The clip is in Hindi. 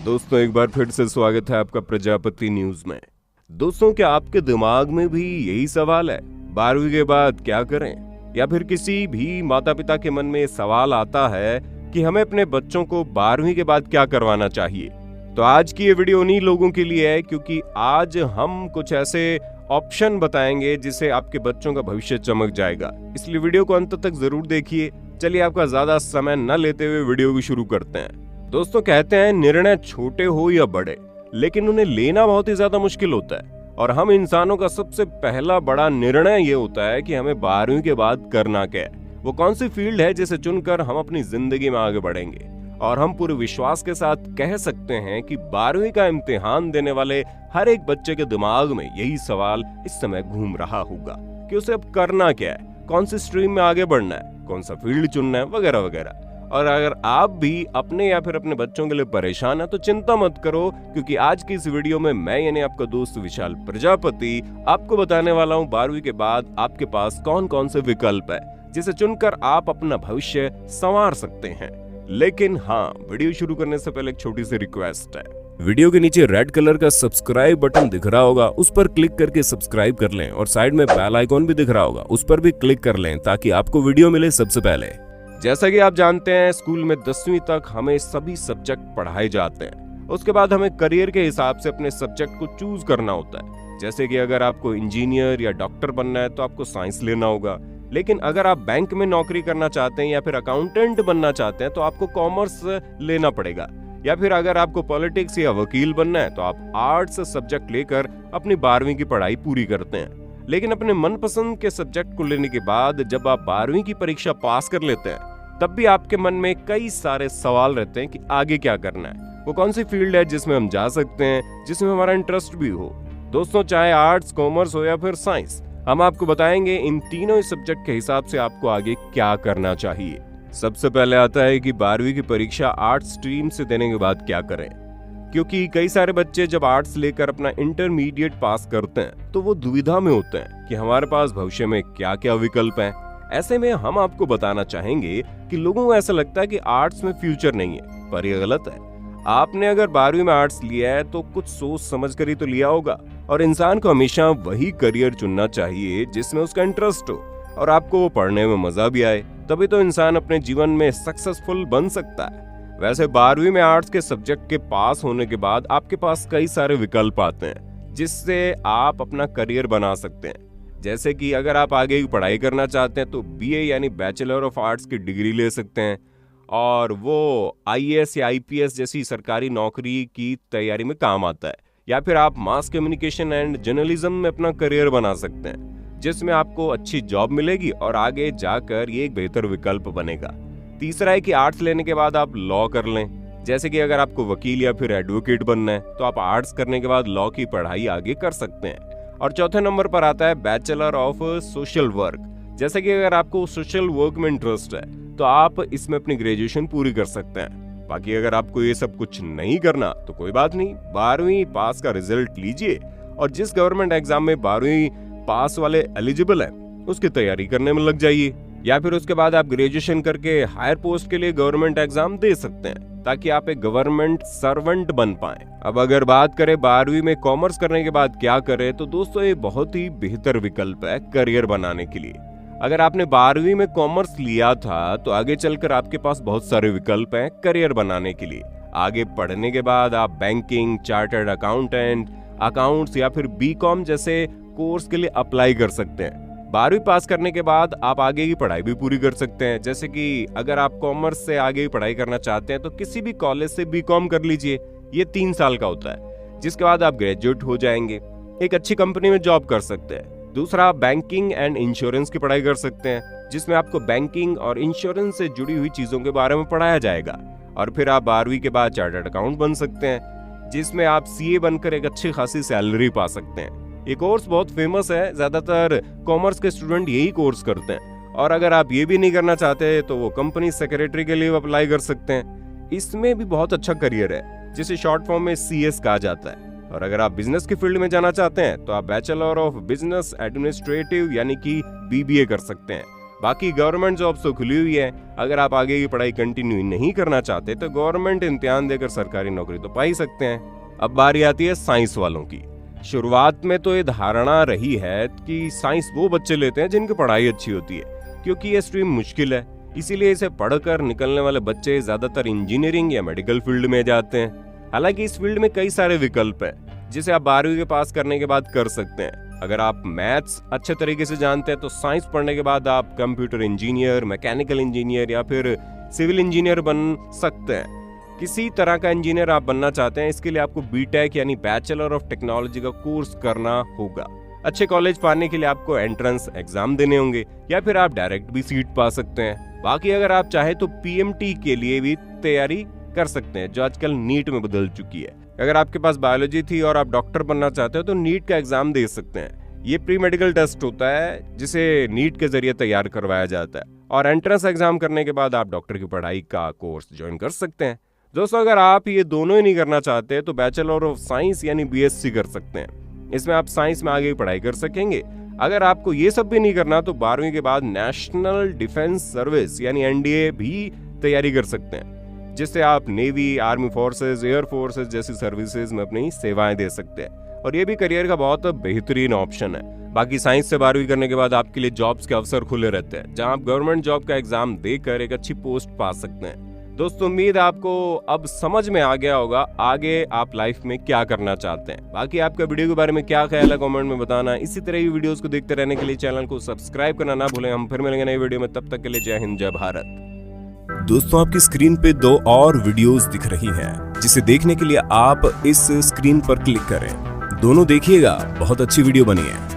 दोस्तों एक बार फिर से स्वागत है आपका प्रजापति न्यूज में। दोस्तों क्या आपके दिमाग में भी यही सवाल है 12वीं के बाद क्या करें, या फिर किसी भी माता पिता के मन में सवाल आता है कि हमें अपने बच्चों को 12वीं के बाद क्या करवाना चाहिए। तो आज की ये वीडियो उन्हीं लोगों के लिए है, क्योंकि आज हम कुछ ऐसे ऑप्शन बताएंगे जिससे आपके बच्चों का भविष्य चमक जाएगा। इसलिए वीडियो को अंत तक जरूर देखिए। चलिए आपका ज्यादा समय न लेते हुए वीडियो को शुरू करते हैं। दोस्तों कहते हैं निर्णय छोटे हो या बड़े, लेकिन उन्हें लेना बहुत ही ज्यादा मुश्किल होता है। और हम इंसानों का सबसे पहला बड़ा निर्णय ये होता है कि हमें 12वीं के बाद करना क्या है, वो कौन सी फील्ड है जिसे चुनकर हम अपनी जिंदगी में आगे बढ़ेंगे। और हम पूरे विश्वास के साथ कह सकते हैं कि 12वीं का इम्तिहान देने वाले हर एक बच्चे के दिमाग में यही सवाल इस समय घूम रहा होगा कि उसे अब करना क्या है, कौन सी स्ट्रीम में आगे बढ़ना है, कौन सा फील्ड चुनना है, वगैरह वगैरह। और अगर आप भी अपने या फिर अपने बच्चों के लिए परेशान है तो चिंता मत करो, क्योंकि आज की इस वीडियो में मैं यानी आपका दोस्त विशाल प्रजापति आपको बताने वाला हूँ 12वीं के बाद आपके पास कौन कौन से विकल्प है जिसे चुनकर आप अपना भविष्य संवार सकते हैं। लेकिन हाँ, वीडियो शुरू करने से पहले एक छोटी सी रिक्वेस्ट है। वीडियो के नीचे रेड कलर का सब्सक्राइब बटन दिख रहा होगा, उस पर क्लिक करके सब्सक्राइब कर लें। और साइड में बेल आइकॉन भी दिख रहा होगा, उस पर भी क्लिक कर लें ताकि आपको वीडियो मिले सबसे पहले। जैसा कि आप जानते हैं, स्कूल में 10वीं तक हमें सभी सब्जेक्ट पढ़ाए जाते हैं। उसके बाद हमें करियर के हिसाब से अपने सब्जेक्ट को चूज करना होता है। जैसे कि अगर आपको इंजीनियर या डॉक्टर बनना है तो आपको साइंस लेना होगा, लेकिन अगर आप बैंक में नौकरी करना चाहते हैं या फिर अकाउंटेंट बनना चाहते हैं तो आपको कॉमर्स लेना पड़ेगा। या फिर अगर आपको पॉलिटिक्स या वकील बनना है तो आप आर्ट्स सब्जेक्ट लेकर अपनी 12वीं की पढ़ाई पूरी करते हैं। लेकिन अपने मनपसंद के सब्जेक्ट को लेने के बाद जब आप 12वीं की परीक्षा पास कर लेते हैं, तब भी आपके मन में कई सारे सवाल रहते हैं कि आगे क्या करना है, वो कौन सी फील्ड है जिसमें हम जा सकते हैं, जिसमें हमारा इंटरेस्ट भी हो। दोस्तों चाहे आर्ट्स, कॉमर्स हो या फिर साइंस, हम आपको बताएंगे इन तीनों सब्जेक्ट के हिसाब से आपको आगे क्या करना चाहिए। सबसे पहले आता है कि 12वीं की परीक्षा आर्ट्स स्ट्रीम से देने के बाद क्या करें, क्योंकि कई सारे बच्चे जब आर्ट्स लेकर अपना इंटरमीडिएट पास करते हैं तो वो दुविधा में होते हैं कि हमारे पास भविष्य में क्या क्या विकल्प हैं। ऐसे में हम आपको बताना चाहेंगे कि लोगों को ऐसा लगता है कि आर्ट्स में फ्यूचर नहीं है, पर यह गलत है। आपने अगर 12वीं में आर्ट्स लिया है तो कुछ सोच समझ कर ही तो लिया होगा। और इंसान को हमेशा वही करियर चुनना चाहिए जिसमें उसका इंटरेस्ट हो और आपको वो पढ़ने में मजा भी आए, तभी तो इंसान अपने जीवन में सक्सेसफुल बन सकता है। वैसे 12वीं में आर्ट्स के सब्जेक्ट के पास होने के बाद आपके पास कई सारे विकल्प आते हैं जिससे आप अपना करियर बना सकते हैं। जैसे कि अगर आप आगे की पढ़ाई करना चाहते हैं तो बीए यानी बैचलर ऑफ आर्ट्स की डिग्री ले सकते हैं, और वो आईएएस या आईपीएस जैसी सरकारी नौकरी की तैयारी में काम आता है। या फिर आप मास कम्युनिकेशन एंड जर्नलिज्म में अपना करियर बना सकते हैं, जिसमें आपको अच्छी जॉब मिलेगी और आगे जाकर ये एक बेहतर विकल्प बनेगा। तीसरा है कि आर्ट्स लेने के बाद आप लॉ कर लें। जैसे कि अगर आपको वकील या फिर एडवोकेट बनना है तो आप आर्ट्स करने के बाद लॉ की पढ़ाई आगे कर सकते हैं। और चौथे नंबर पर आता है बैचलर ऑफ सोशल वर्क। जैसे कि अगर आपको सोशल वर्क में इंटरेस्ट है तो आप इसमें अपनी ग्रेजुएशन पूरी कर सकते हैं। बाकी अगर आपको ये सब कुछ नहीं करना तो कोई बात नहीं, 12वीं पास का रिजल्ट लीजिए और जिस गवर्नमेंट एग्जाम में 12वीं पास वाले एलिजिबल हैं उसकी तैयारी करने में लग जाइए। या फिर उसके बाद आप ग्रेजुएशन करके हायर पोस्ट के लिए गवर्नमेंट एग्जाम दे सकते हैं ताकि आप एक गवर्नमेंट सर्वेंट बन पाएं। अब अगर बात करें 12वीं में कॉमर्स करने के बाद क्या करें, तो दोस्तों ये बहुत ही बेहतर विकल्प है करियर बनाने के लिए। अगर आपने 12वीं में कॉमर्स लिया था तो आगे चलकर आपके पास बहुत सारे विकल्प हैं करियर बनाने के लिए। आगे पढ़ने के बाद आप बैंकिंग, चार्टर्ड अकाउंटेंट, अकाउंट्स या फिर बीकॉम जैसे कोर्स के लिए अप्लाई कर सकते हैं। 12वीं पास करने के बाद आप आगे की पढ़ाई भी पूरी कर सकते हैं। जैसे कि अगर आप कॉमर्स से आगे की पढ़ाई करना चाहते हैं तो किसी भी कॉलेज से बीकॉम कर लीजिए, ये 3 साल का होता है, जिसके बाद आप ग्रेजुएट हो जाएंगे, एक अच्छी कंपनी में जॉब कर सकते हैं। दूसरा, आप बैंकिंग एंड इंश्योरेंस की पढ़ाई कर सकते हैं, जिसमें आपको बैंकिंग और इंश्योरेंस से जुड़ी हुई चीजों के बारे में पढ़ाया जाएगा। और फिर आप 12वीं के बाद चार्टर्ड अकाउंट बन सकते हैं, जिसमें आप सीए बनकर एक अच्छी खासी सैलरी पा सकते हैं। ये कोर्स बहुत फेमस है, ज्यादातर कॉमर्स के स्टूडेंट यही कोर्स करते हैं। और अगर आप ये भी नहीं करना चाहते तो वो कंपनी सेक्रेटरी के लिए अप्लाई कर सकते हैं। इसमें भी बहुत अच्छा करियर है, जिसे शॉर्ट फॉर्म में सीएस कहा जाता है। और अगर आप बिजनेस की फील्ड में जाना चाहते हैं तो आप बैचलर ऑफ बिजनेस एडमिनिस्ट्रेटिव यानी कि बीबीए कर सकते हैं। बाकी गवर्नमेंट जॉब्स तो खुली हुई है। अगर आप आगे की पढ़ाई कंटिन्यू नहीं करना चाहते तो गवर्नमेंट इम्तिहान देकर सरकारी नौकरी तो पा ही सकते हैं। अब बारी आती है साइंस वालों की। शुरुआत में तो ये धारणा रही है कि साइंस वो बच्चे लेते हैं जिनकी पढ़ाई अच्छी होती है, क्योंकि ये स्ट्रीम मुश्किल है, इसीलिए इसे पढ़कर निकलने वाले बच्चे ज्यादातर इंजीनियरिंग या मेडिकल फील्ड में जाते हैं। हालांकि इस फील्ड में कई सारे विकल्प हैं जिसे आप 12वीं के पास करने के बाद कर सकते हैं। अगर आप मैथ्स अच्छे तरीके से जानते हैं तो साइंस पढ़ने के बाद आप कंप्यूटर इंजीनियर, मैकेनिकल इंजीनियर या फिर सिविल इंजीनियर बन सकते हैं। किसी तरह का इंजीनियर आप बनना चाहते हैं, इसके लिए आपको बीटेक यानी बैचलर ऑफ टेक्नोलॉजी का कोर्स करना होगा। अच्छे कॉलेज पाने के लिए आपको एंट्रेंस एग्जाम देने होंगे या फिर आप डायरेक्ट भी सीट पा सकते हैं। बाकी अगर आप चाहे तो पीएमटी के लिए भी तैयारी कर सकते हैं, जो आजकल नीट में बदल चुकी है। अगर आपके पास बायोलॉजी थी और आप डॉक्टर बनना चाहते हो तो नीट का एग्जाम दे सकते हैं। ये प्री मेडिकल टेस्ट होता है जिसे नीट के जरिए तैयार करवाया जाता है, और एंट्रेंस एग्जाम करने के बाद आप डॉक्टर की पढ़ाई का कोर्स ज्वाइन कर सकते हैं। दोस्तों, अगर आप ये दोनों ही नहीं करना चाहते तो बैचलर ऑफ साइंस यानी बीएससी कर सकते हैं। इसमें आप साइंस में आगे की पढ़ाई कर सकेंगे। अगर आपको ये सब भी नहीं करना तो 12वीं के बाद नेशनल डिफेंस सर्विस यानी एनडीए भी तैयारी कर सकते हैं, जिससे आप navy, army forces, air forces जैसी सर्विसेज में अपनी सेवाएं दे सकते हैं, और ये भी करियर का बहुत बेहतरीन ऑप्शन है। बाकी साइंस से 12वीं करने के बाद आपके लिए जॉब्स के अवसर खुले रहते हैं, जहां आप गवर्नमेंट जॉब का एग्जाम देकर एक अच्छी पोस्ट पा सकते हैं। दोस्तों, उम्मीद है आपको अब समझ में आ गया होगा आगे आप लाइफ में क्या करना चाहते हैं। बाकी आपका वीडियो के बारे में क्या ख्याल है कमेंट में बताना। इसी तरह की वीडियोस को देखते रहने के लिए चैनल को सब्सक्राइब करना ना भूलें। हम फिर मिलेंगे नई वीडियो में, तब तक के लिए जय हिंद, जय भारत। दोस्तों, आपकी स्क्रीन पे 2 और वीडियोस दिख रही हैं, जिसे देखने के लिए आप इस स्क्रीन पर क्लिक करें। दोनों देखिएगा, बहुत अच्छी वीडियो बनी है।